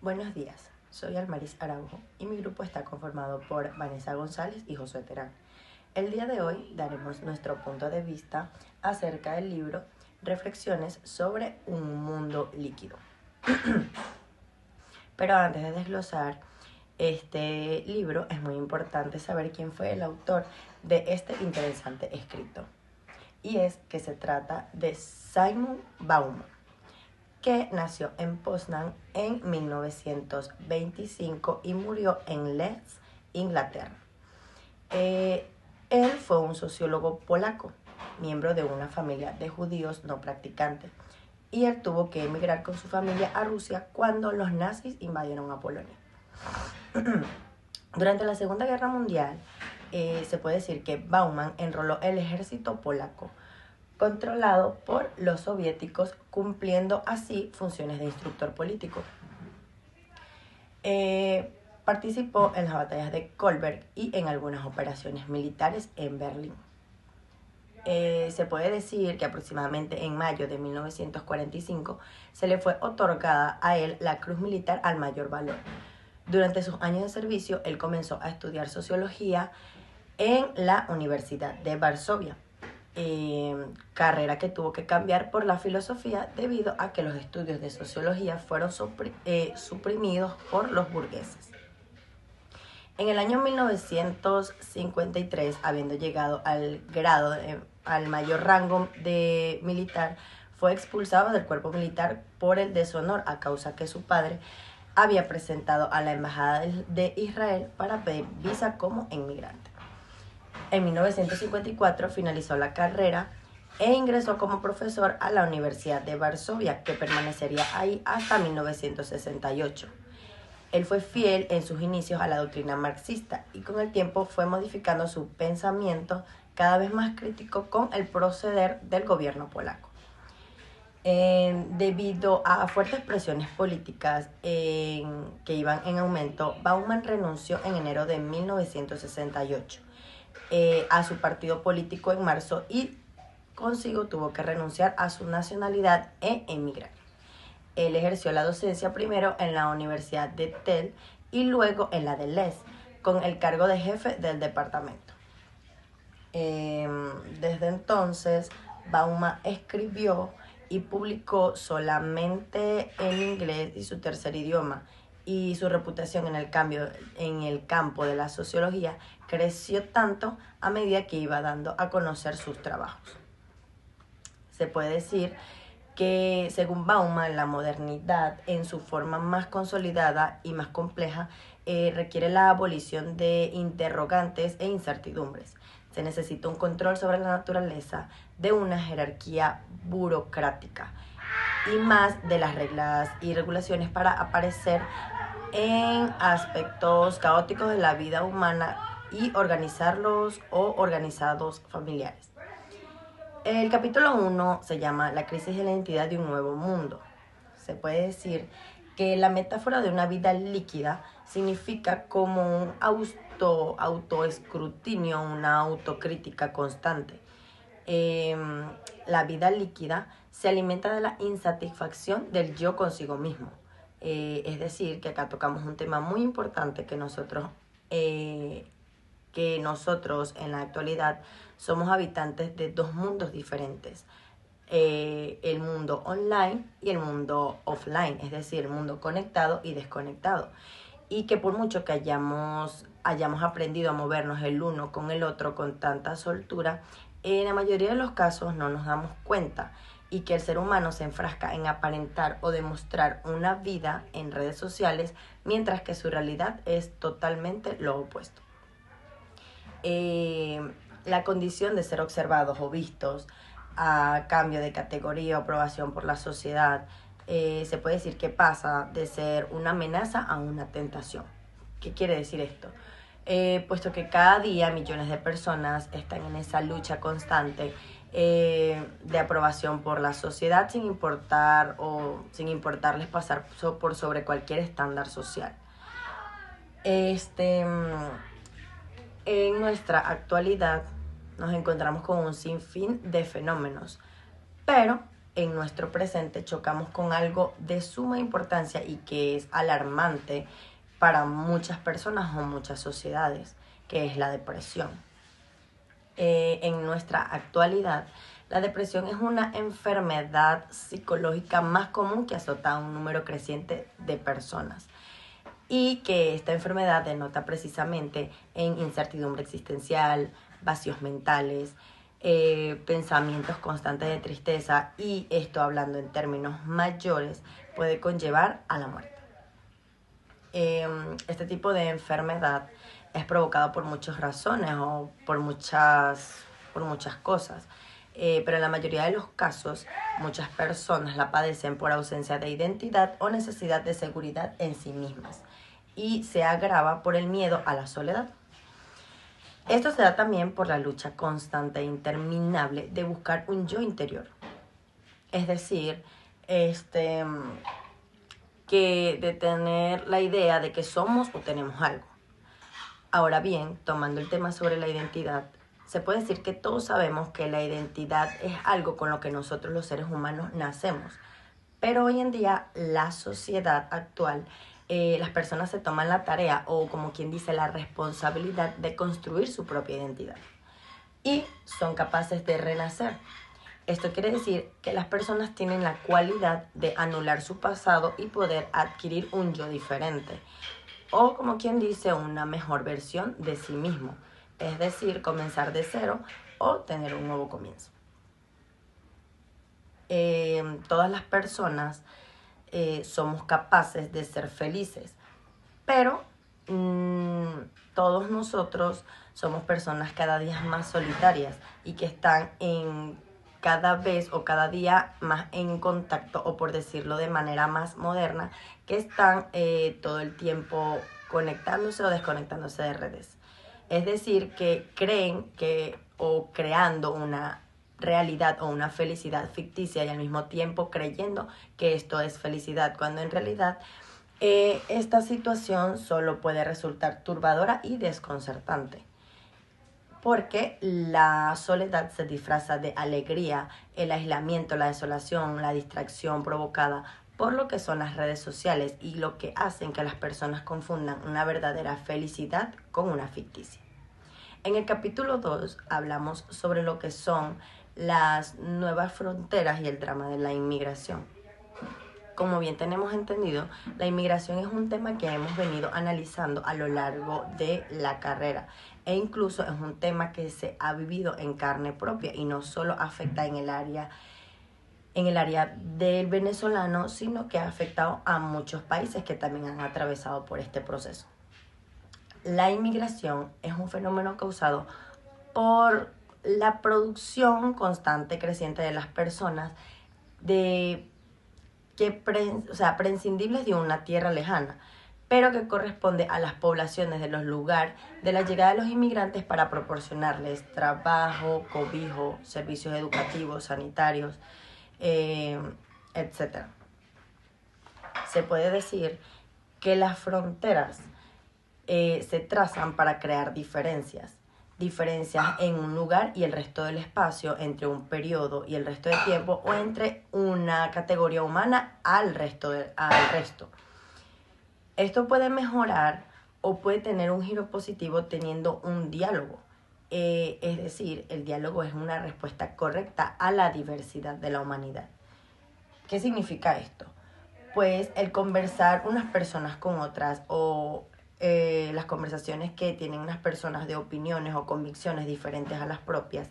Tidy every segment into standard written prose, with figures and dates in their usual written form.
Buenos días, soy Almaris Araujo y mi grupo está conformado por Vanessa González y Josué Terán. El día de hoy daremos nuestro punto de vista acerca del libro Reflexiones sobre un mundo líquido. Pero antes de desglosar este libro es muy importante saber quién fue el autor de este interesante escrito. Y es que se trata de Zygmunt Bauman, que nació en Poznan en 1925 y murió en Leeds, Inglaterra. Él fue un sociólogo polaco, miembro de una familia de judíos no practicantes, y él tuvo que emigrar con su familia a Rusia cuando los nazis invadieron a Polonia. Durante la Segunda Guerra Mundial, se puede decir que Bauman enroló el ejército polaco, controlado por los soviéticos, cumpliendo así funciones de instructor político. Participó en las batallas de Kolberg y en algunas operaciones militares en Berlín. Se puede decir que aproximadamente en mayo de 1945 se le fue otorgada a él la Cruz Militar al Mayor Valor. Durante sus años de servicio, él comenzó a estudiar sociología en la Universidad de Varsovia. Carrera que tuvo que cambiar por la filosofía debido a que los estudios de sociología fueron suprimidos por los burgueses. En el año 1953, habiendo llegado al mayor rango de militar, fue expulsado del cuerpo militar por el deshonor a causa que su padre había presentado a la embajada de Israel para pedir visa como inmigrante. En 1954 finalizó la carrera e ingresó como profesor a la Universidad de Varsovia, que permanecería ahí hasta 1968. Él fue fiel en sus inicios a la doctrina marxista y con el tiempo fue modificando su pensamiento cada vez más crítico con el proceder del gobierno polaco. Debido a fuertes presiones políticas que iban en aumento, Bauman renunció en enero de 1968. A su partido político en marzo y consigo tuvo que renunciar a su nacionalidad e emigrar. Él ejerció la docencia primero en la Universidad de Tel y luego en la de Les, con el cargo de jefe del departamento. Desde entonces, Bauman escribió y publicó solamente en inglés y su tercer idioma, y su reputación en el campo de la sociología creció tanto a medida que iba dando a conocer sus trabajos. Se puede decir que, según Bauman, la modernidad en su forma más consolidada y más compleja requiere la abolición de interrogantes e incertidumbres. Se necesita un control sobre la naturaleza de una jerarquía burocrática y más de las reglas y regulaciones para aparecer en aspectos caóticos de la vida humana y organizarlos o organizados familiares. El capítulo 1 se llama La crisis de la identidad de un nuevo mundo. Se puede decir que la metáfora de una vida líquida significa como un autoescrutinio, una autocrítica constante. La vida líquida se alimenta de la insatisfacción del yo consigo mismo. Es decir, que acá tocamos un tema muy importante que nosotros en la actualidad somos habitantes de dos mundos diferentes. El mundo online y el mundo offline, es decir, el mundo conectado y desconectado. Y que por mucho que hayamos aprendido a movernos el uno con el otro con tanta soltura, en la mayoría de los casos no nos damos cuenta y que el ser humano se enfrasca en aparentar o demostrar una vida en redes sociales, mientras que su realidad es totalmente lo opuesto. La condición de ser observados o vistos a cambio de categoría o aprobación por la sociedad, se puede decir que pasa de ser una amenaza a una tentación. ¿Qué quiere decir esto? Puesto que cada día millones de personas están en esa lucha constante de aprobación por la sociedad sin importarles pasar por sobre cualquier estándar social. En nuestra actualidad nos encontramos con un sinfín de fenómenos, pero en nuestro presente chocamos con algo de suma importancia y que es alarmante para muchas personas o muchas sociedades, que es la depresión. En nuestra actualidad, la depresión es una enfermedad psicológica más común que azota a un número creciente de personas, y que esta enfermedad denota precisamente en incertidumbre existencial, vacíos mentales, pensamientos constantes de tristeza, y esto, hablando en términos mayores, puede conllevar a la muerte. Este tipo de enfermedad es provocado por muchas razones o por muchas cosas. Pero en la mayoría de los casos, muchas personas la padecen por ausencia de identidad o necesidad de seguridad en sí mismas, y se agrava por el miedo a la soledad. Esto se da también por la lucha constante e interminable de buscar un yo interior. Es decir, que de tener la idea de que somos o tenemos algo. Ahora bien, tomando el tema sobre la identidad, se puede decir que todos sabemos que la identidad es algo con lo que nosotros los seres humanos nacemos. Pero hoy en día, la sociedad actual, las personas se toman la tarea, o como quien dice, la responsabilidad de construir su propia identidad. Y son capaces de renacer. Esto quiere decir que las personas tienen la cualidad de anular su pasado y poder adquirir un yo diferente, o como quien dice, una mejor versión de sí mismo, es decir, comenzar de cero o tener un nuevo comienzo. Todas las personas somos capaces de ser felices, pero todos nosotros somos personas cada día más solitarias y que están cada vez o cada día más en contacto, o por decirlo de manera más moderna, que están todo el tiempo conectándose o desconectándose de redes. Es decir, que creen o creando una realidad o una felicidad ficticia, y al mismo tiempo creyendo que esto es felicidad, cuando en realidad esta situación solo puede resultar turbadora y desconcertante, porque la soledad se disfraza de alegría, el aislamiento, la desolación, la distracción provocada por lo que son las redes sociales, y lo que hacen que las personas confundan una verdadera felicidad con una ficticia. En el capítulo 2 hablamos sobre lo que son las nuevas fronteras y el drama de la inmigración. Como bien tenemos entendido, la inmigración es un tema que hemos venido analizando a lo largo de la carrera, e incluso es un tema que se ha vivido en carne propia y no solo afecta en el área del venezolano, sino que ha afectado a muchos países que también han atravesado por este proceso. La inmigración es un fenómeno causado por la producción constante creciente de las personas prescindibles de una tierra lejana, pero que corresponde a las poblaciones de los lugares de la llegada de los inmigrantes para proporcionarles trabajo, cobijo, servicios educativos, sanitarios, etc. Se puede decir que las fronteras se trazan para crear diferencias en un lugar y el resto del espacio, entre un periodo y el resto del tiempo, o entre una categoría humana al resto. Esto puede mejorar o puede tener un giro positivo teniendo un diálogo. Es decir, el diálogo es una respuesta correcta a la diversidad de la humanidad. ¿Qué significa esto? Pues el conversar unas personas con otras, o las conversaciones que tienen unas personas de opiniones o convicciones diferentes a las propias.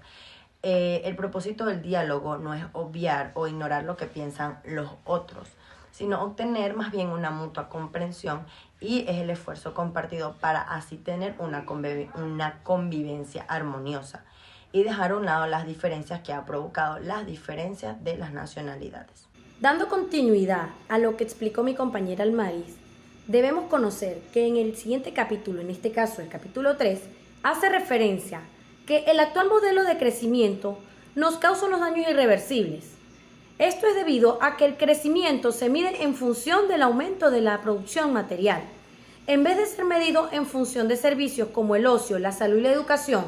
El propósito del diálogo no es obviar o ignorar lo que piensan los otros, sino obtener más bien una mutua comprensión, y es el esfuerzo compartido para así tener una convivencia armoniosa y dejar a un lado las diferencias que ha provocado las diferencias de las nacionalidades. Dando continuidad a lo que explicó mi compañera Almaris, debemos conocer que en el siguiente capítulo, en este caso el capítulo 3, hace referencia que el actual modelo de crecimiento nos causa unos daños irreversibles. Esto es debido a que el crecimiento se mide en función del aumento de la producción material, en vez de ser medido en función de servicios como el ocio, la salud y la educación.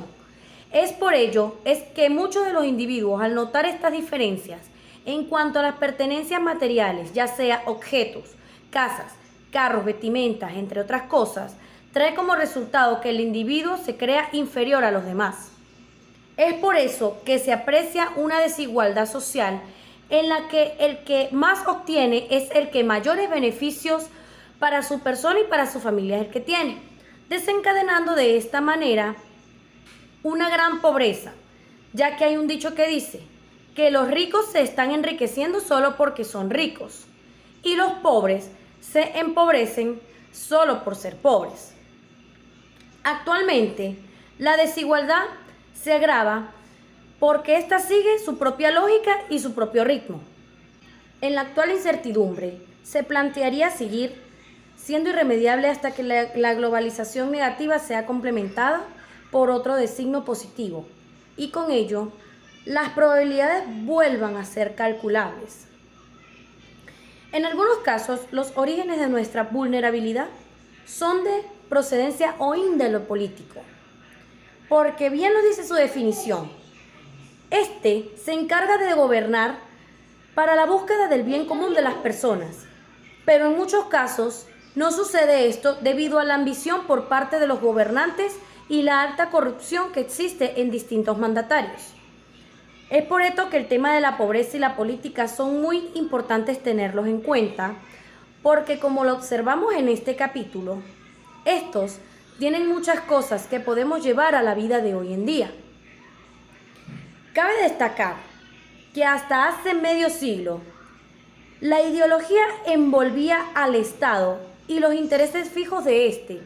Es por ello que muchos de los individuos, al notar estas diferencias en cuanto a las pertenencias materiales, ya sea objetos, casas, carros, vestimentas, entre otras cosas, trae como resultado que el individuo se crea inferior a los demás. Es por eso que se aprecia una desigualdad social en la que el que más obtiene es el que mayores beneficios para su persona y para su familia es el que tiene, desencadenando de esta manera una gran pobreza, ya que hay un dicho que dice que los ricos se están enriqueciendo solo porque son ricos y los pobres se empobrecen solo por ser pobres. Actualmente, la desigualdad se agrava porque ésta sigue su propia lógica y su propio ritmo. En la actual incertidumbre, se plantearía seguir siendo irremediable hasta que la globalización negativa sea complementada por otro de signo positivo, y con ello, las probabilidades vuelvan a ser calculables. En algunos casos, los orígenes de nuestra vulnerabilidad son de procedencia o índole político, porque bien lo dice su definición, este se encarga de gobernar para la búsqueda del bien común de las personas, pero en muchos casos no sucede esto debido a la ambición por parte de los gobernantes y la alta corrupción que existe en distintos mandatarios. Es por esto que el tema de la pobreza y la política son muy importantes tenerlos en cuenta, porque como lo observamos en este capítulo, estos tienen muchas cosas que podemos llevar a la vida de hoy en día. Cabe destacar que hasta hace medio siglo, la ideología envolvía al Estado y los intereses fijos de éste,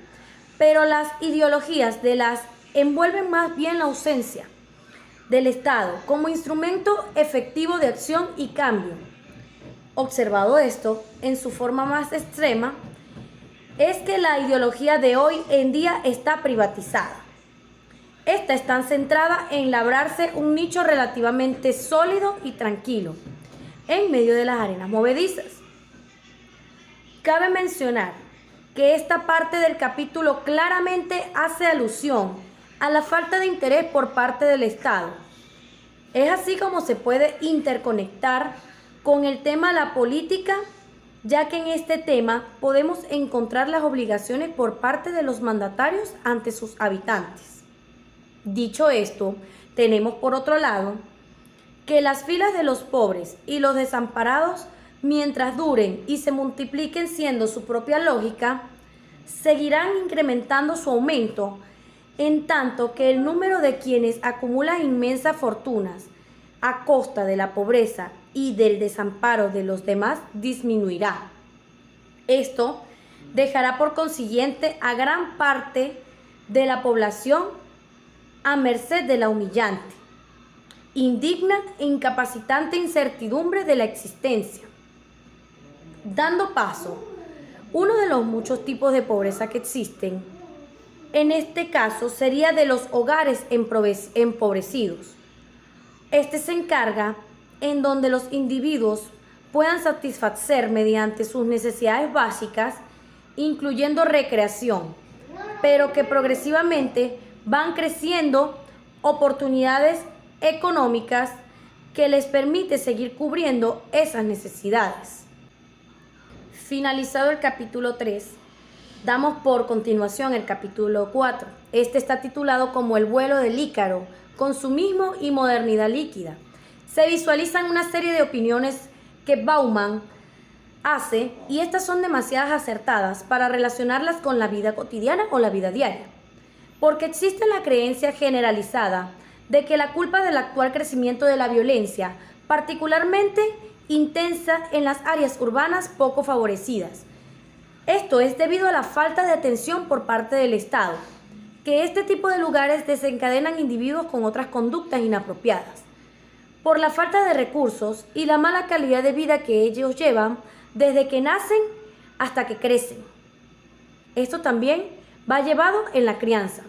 pero las ideologías de las envuelven más bien la ausencia del Estado como instrumento efectivo de acción y cambio. Observado esto en su forma más extrema, es que la ideología de hoy en día está privatizada. Esta está centrada en labrarse un nicho relativamente sólido y tranquilo en medio de las arenas movedizas. Cabe mencionar que esta parte del capítulo claramente hace alusión a la falta de interés por parte del Estado. Es así como se puede interconectar con el tema de la política, ya que en este tema podemos encontrar las obligaciones por parte de los mandatarios ante sus habitantes. Dicho esto, tenemos por otro lado que las filas de los pobres y los desamparados, mientras duren y se multipliquen siendo su propia lógica, seguirán incrementando su aumento, en tanto que el número de quienes acumulan inmensas fortunas a costa de la pobreza y del desamparo de los demás disminuirá. Esto dejará por consiguiente a gran parte de la población a merced de la humillante, indigna e incapacitante incertidumbre de la existencia. Dando paso, uno de los muchos tipos de pobreza que existen, en este caso sería de los hogares empobrecidos. Este se encarga en donde los individuos puedan satisfacer mediante sus necesidades básicas, incluyendo recreación, pero que progresivamente van creciendo oportunidades económicas que les permite seguir cubriendo esas necesidades. Finalizado el capítulo 3, damos por continuación el capítulo 4. Este está titulado como El vuelo del Ícaro, consumismo y modernidad líquida. Se visualizan una serie de opiniones que Bauman hace y estas son demasiadas acertadas para relacionarlas con la vida cotidiana o la vida diaria, porque existe la creencia generalizada de que la culpa del actual crecimiento de la violencia, particularmente intensa en las áreas urbanas poco favorecidas. Esto es debido a la falta de atención por parte del Estado, que este tipo de lugares desencadenan individuos con otras conductas inapropiadas, por la falta de recursos y la mala calidad de vida que ellos llevan desde que nacen hasta que crecen. Esto también va llevado en la crianza.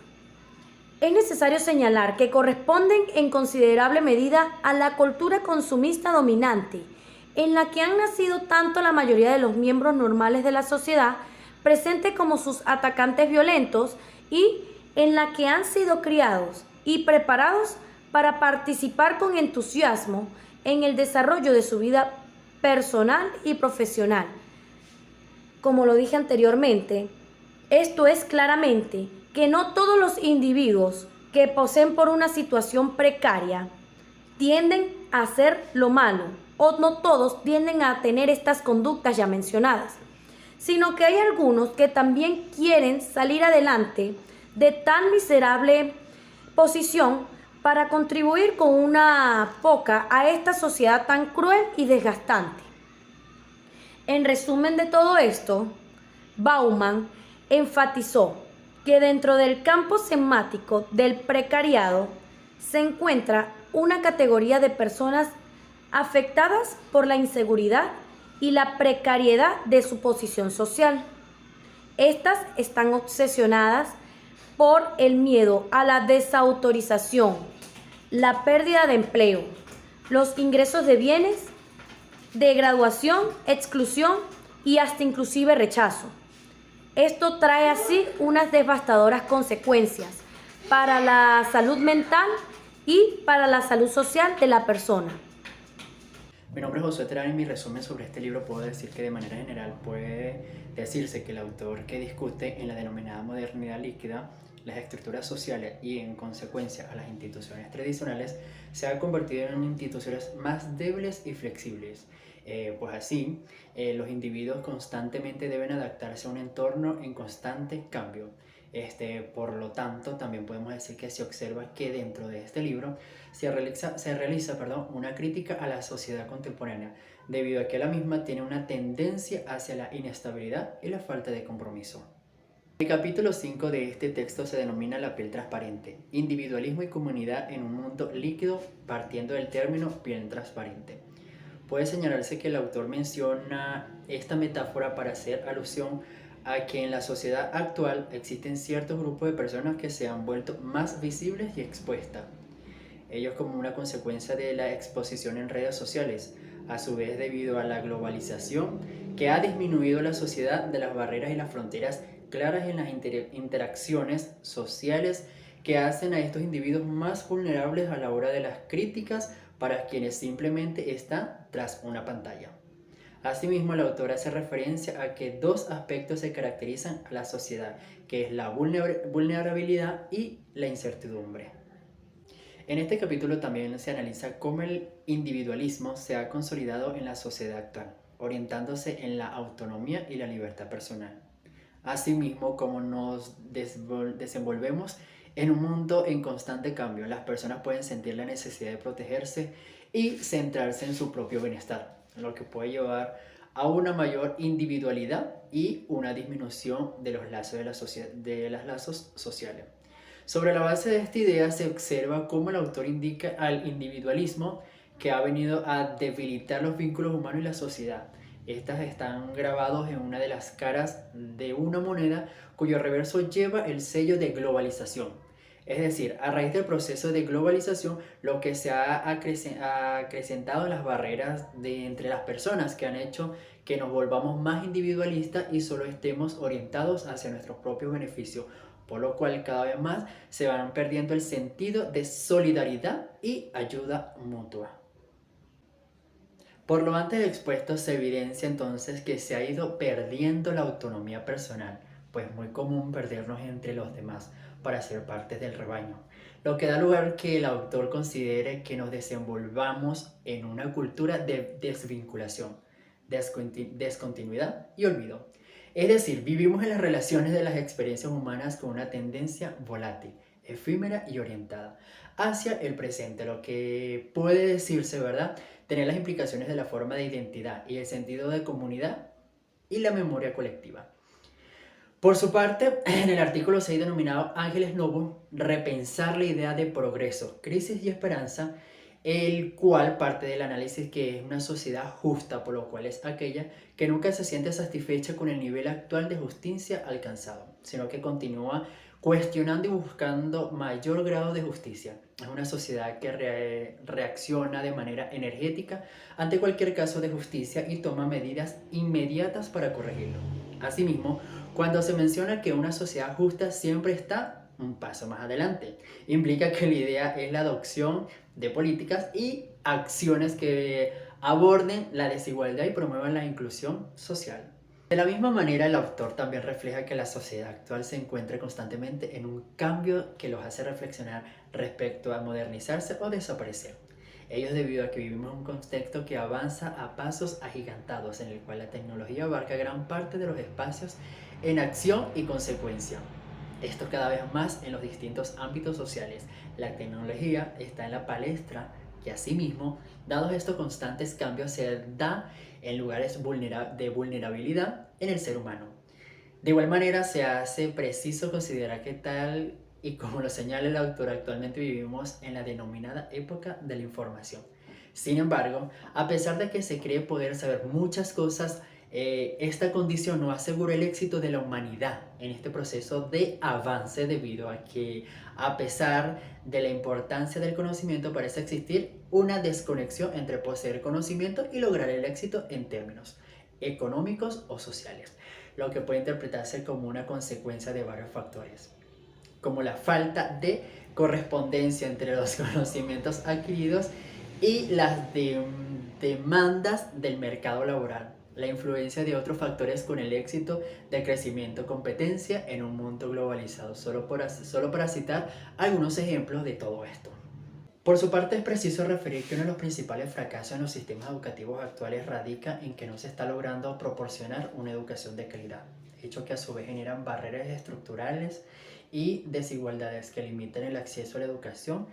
Es necesario señalar que corresponden en considerable medida a la cultura consumista dominante, en la que han nacido tanto la mayoría de los miembros normales de la sociedad, presente como sus atacantes violentos, y en la que han sido criados y preparados para participar con entusiasmo en el desarrollo de su vida personal y profesional. Como lo dije anteriormente, esto es claramente que no todos los individuos que poseen por una situación precaria tienden a hacer lo malo, o no todos tienden a tener estas conductas ya mencionadas, sino que hay algunos que también quieren salir adelante de tan miserable posición para contribuir con una poca a esta sociedad tan cruel y desgastante. En resumen de todo esto, Bauman enfatizó que dentro del campo semántico del precariado se encuentra una categoría de personas afectadas por la inseguridad y la precariedad de su posición social. Estas están obsesionadas por el miedo a la desautorización, la pérdida de empleo, los ingresos de bienes, de graduación, exclusión y hasta inclusive rechazo. Esto trae así unas devastadoras consecuencias para la salud mental y para la salud social de la persona. Mi nombre es Josué Terán y en mi resumen sobre este libro puedo decir que de manera general puede decirse que el autor que discute en la denominada modernidad líquida las estructuras sociales y en consecuencia a las instituciones tradicionales se ha convertido en instituciones más débiles y flexibles. Pues así, los individuos constantemente deben adaptarse a un entorno en constante cambio. Por lo tanto, también podemos decir que se observa que dentro de este libro se realiza una crítica a la sociedad contemporánea, debido a que la misma tiene una tendencia hacia la inestabilidad y la falta de compromiso. El capítulo 5 de este texto se denomina La piel transparente, individualismo y comunidad en un mundo líquido, partiendo del término piel transparente. Puede señalarse que el autor menciona esta metáfora para hacer alusión a que en la sociedad actual existen ciertos grupos de personas que se han vuelto más visibles y expuestas. Ellos como una consecuencia de la exposición en redes sociales, a su vez debido a la globalización que ha disminuido la sociedad de las barreras y las fronteras claras en las interacciones sociales que hacen a estos individuos más vulnerables a la hora de las críticas para quienes simplemente están tras una pantalla. Asimismo, el autor hace referencia a que dos aspectos se caracterizan a la sociedad, que es la vulnerabilidad y la incertidumbre. En este capítulo también se analiza cómo el individualismo se ha consolidado en la sociedad actual, orientándose en la autonomía y la libertad personal. Asimismo, cómo nos desenvolvemos en un mundo en constante cambio, las personas pueden sentir la necesidad de protegerse y centrarse en su propio bienestar, lo que puede llevar a una mayor individualidad y una disminución de los lazos de los lazos sociales. Sobre la base de esta idea se observa cómo el autor indica al individualismo que ha venido a debilitar los vínculos humanos y la sociedad. Estas están grabados en una de las caras de una moneda cuyo reverso lleva el sello de globalización. Es decir, a raíz del proceso de globalización, lo que se ha acrecentado las barreras entre las personas que han hecho que nos volvamos más individualistas y solo estemos orientados hacia nuestros propios beneficios, por lo cual cada vez más se van perdiendo el sentido de solidaridad y ayuda mutua. Por lo antes expuesto se evidencia entonces que se ha ido perdiendo la autonomía personal, pues es muy común perdernos entre los demás para ser parte del rebaño, lo que da lugar que el autor considere que nos desenvolvamos en una cultura de desvinculación, descontinuidad y olvido. Es decir, vivimos en las relaciones de las experiencias humanas con una tendencia volátil, efímera y orientada hacia el presente, lo que puede decirse, ¿verdad?, tener las implicaciones de la forma de identidad y el sentido de comunidad y la memoria colectiva. Por su parte, en el artículo 6 denominado Ángeles Novos, repensar la idea de progreso, crisis y esperanza, el cual parte del análisis que es una sociedad justa, por lo cual es aquella que nunca se siente satisfecha con el nivel actual de justicia alcanzado, sino que continúa cuestionando y buscando mayor grado de justicia. Es una sociedad que reacciona de manera energética ante cualquier caso de justicia y toma medidas inmediatas para corregirlo. Asimismo, cuando se menciona que una sociedad justa siempre está un paso más adelante. Implica que la idea es la adopción de políticas y acciones que aborden la desigualdad y promuevan la inclusión social. De la misma manera, el autor también refleja que la sociedad actual se encuentra constantemente en un cambio que los hace reflexionar respecto a modernizarse o desaparecer. Ello es debido a que vivimos en un contexto que avanza a pasos agigantados, en el cual la tecnología abarca gran parte de los espacios en acción y consecuencia. Esto cada vez más en los distintos ámbitos sociales. La tecnología está en la palestra que asimismo, dados estos constantes cambios, se da en lugares de vulnerabilidad en el ser humano. De igual manera, se hace preciso considerar que tal y como lo señala el autor, actualmente vivimos en la denominada época de la información. Sin embargo, a pesar de que se cree poder saber muchas cosas, esta condición no asegura el éxito de la humanidad en este proceso de avance, debido a que, a pesar de la importancia del conocimiento, parece existir una desconexión entre poseer conocimiento y lograr el éxito en términos económicos o sociales, lo que puede interpretarse como una consecuencia de varios factores, como la falta de correspondencia entre los conocimientos adquiridos y las demandas del mercado laboral, la influencia de otros factores con el éxito de crecimiento, competencia en un mundo globalizado, solo para citar algunos ejemplos de todo esto. Por su parte, es preciso referir que uno de los principales fracasos en los sistemas educativos actuales radica en que no se está logrando proporcionar una educación de calidad, hecho que a su vez generan barreras estructurales y desigualdades que limitan el acceso a la educación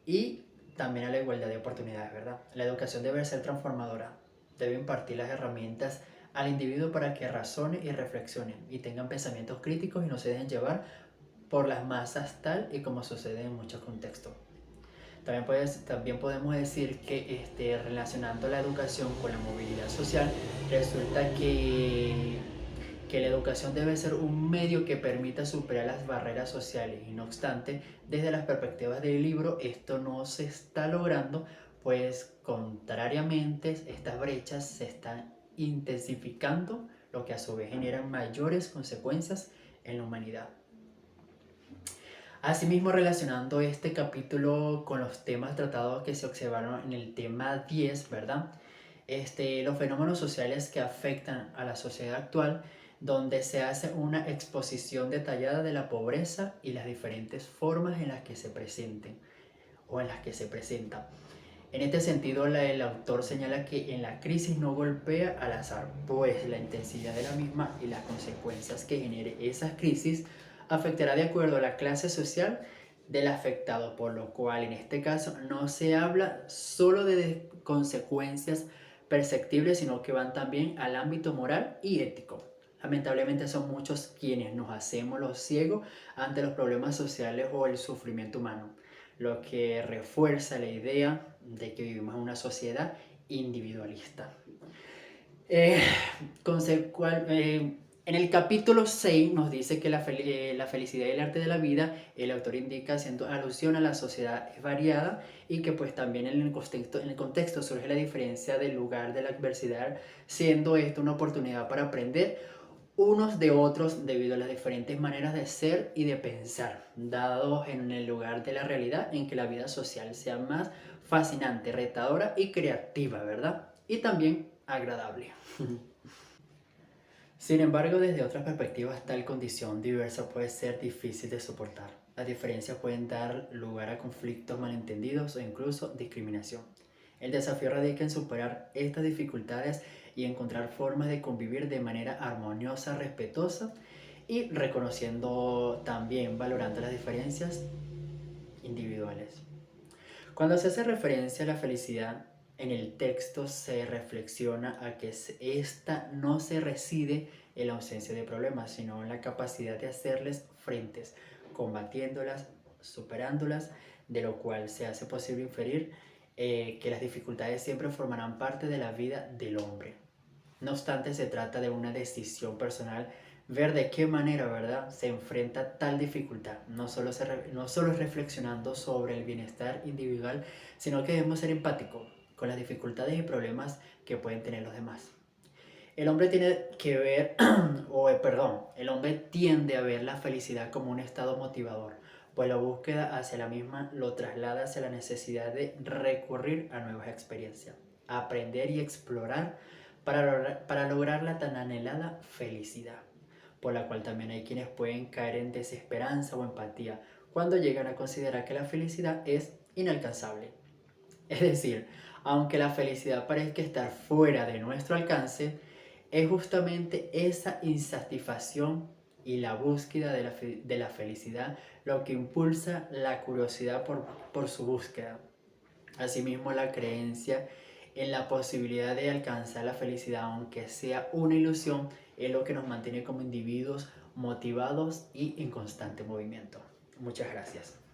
y también a la igualdad de oportunidades, ¿verdad? La educación debe ser transformadora, debe impartir las herramientas al individuo para que razone y reflexione y tengan pensamientos críticos y no se dejen llevar por las masas, tal y como sucede en muchos contextos. También podemos decir que relacionando la educación con la movilidad social, resulta que la educación debe ser un medio que permita superar las barreras sociales, y no obstante, desde las perspectivas del libro, esto no se está logrando, pues contrariamente estas brechas se están intensificando, lo que a su vez genera mayores consecuencias en la humanidad. Asimismo, relacionando este capítulo con los temas tratados que se observaron en el tema 10, ¿verdad? Los fenómenos sociales que afectan a la sociedad actual, donde se hace una exposición detallada de la pobreza y las diferentes formas en las que se presenten o en las que se presenta. En este sentido, el autor señala que en la crisis no golpea al azar, pues la intensidad de la misma y las consecuencias que genere esas crisis afectará de acuerdo a la clase social del afectado, por lo cual en este caso no se habla solo de consecuencias perceptibles, sino que van también al ámbito moral y ético. Lamentablemente son muchos quienes nos hacemos los ciegos ante los problemas sociales o el sufrimiento humano, lo que refuerza la idea de que vivimos en una sociedad individualista. En el capítulo 6 nos dice que la felicidad y el arte de la vida, el autor indica haciendo alusión a la sociedad variada y que pues también en el contexto surge la diferencia del lugar de la adversidad, siendo esto una oportunidad para aprender unos de otros debido a las diferentes maneras de ser y de pensar, dados en el lugar de la realidad en que la vida social sea más fascinante, retadora y creativa, ¿verdad? Y también agradable. Sin embargo, desde otras perspectivas, tal condición diversa puede ser difícil de soportar. Las diferencias pueden dar lugar a conflictos malentendidos o incluso discriminación. El desafío radica en superar estas dificultades y encontrar formas de convivir de manera armoniosa, respetuosa y reconociendo también, valorando las diferencias individuales. Cuando se hace referencia a la felicidad, en el texto se reflexiona a que esta no se reside en la ausencia de problemas, sino en la capacidad de hacerles frentes, combatiéndolas, superándolas, de lo cual se hace posible inferir que las dificultades siempre formarán parte de la vida del hombre. No obstante, se trata de una decisión personal ver de qué manera, ¿verdad?, se enfrenta tal dificultad. No solo es reflexionando sobre el bienestar individual, sino que debemos ser empáticos con las dificultades y problemas que pueden tener los demás. El hombre el hombre tiende a ver la felicidad como un estado motivador, pues la búsqueda hacia la misma lo traslada hacia la necesidad de recurrir a nuevas experiencias, aprender y explorar para lograr la tan anhelada felicidad, por la cual también hay quienes pueden caer en desesperanza o empatía cuando llegan a considerar que la felicidad es inalcanzable. Es decir, aunque la felicidad parezca estar fuera de nuestro alcance, es justamente esa insatisfacción y la búsqueda de la felicidad lo que impulsa la curiosidad por su búsqueda. Asimismo, la creencia en la posibilidad de alcanzar la felicidad, aunque sea una ilusión, es lo que nos mantiene como individuos motivados y en constante movimiento. Muchas gracias.